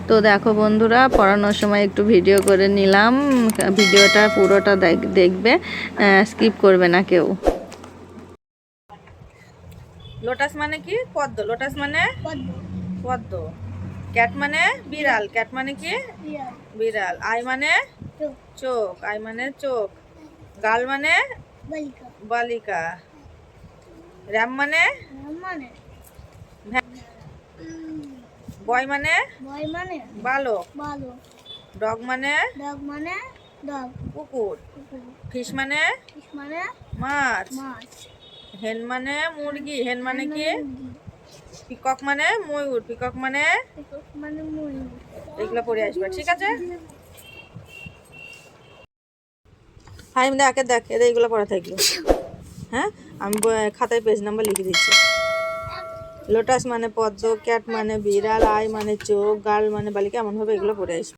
তো দেখো বন্ধুরা, পড়ানোর সময় একটু ভিডিও করে নিলাম। ভিডিওটা পুরোটা দেখবে, স্কিপ করবে না কেউ। লোটাস মানে কি? পদ্ম। লোটাস মানে পদ্ম। ক্যাট মানে বিড়াল। ক্যাট মানে কি? বিড়াল। আই মানে চোখ। আই মানে চোখ। গাল মানে বালিকা। র্যাম মানে বয় মানে বালক। ডগ মানে কুকুর। ফিশ মানে মাছ। হেন মানে মুরগি। হেন মানে কি? পিকক মানে ময়ূর। পিকক মানে এগুলো পড়ে আসবে, ঠিক আছে? হাই দেখে দেখ, এদের এগুলো পড়া থাকলো। হ্যাঁ, আমি খাতায় পেজ নাম্বার লিখে দিচ্ছি। লোটাস মানে পদ্ম, ক্যাট মানে বিড়াল, আই মানে চোখ, গার্ল মানে বালিকা, এমনভাবে এগুলো পড়ে আসবে।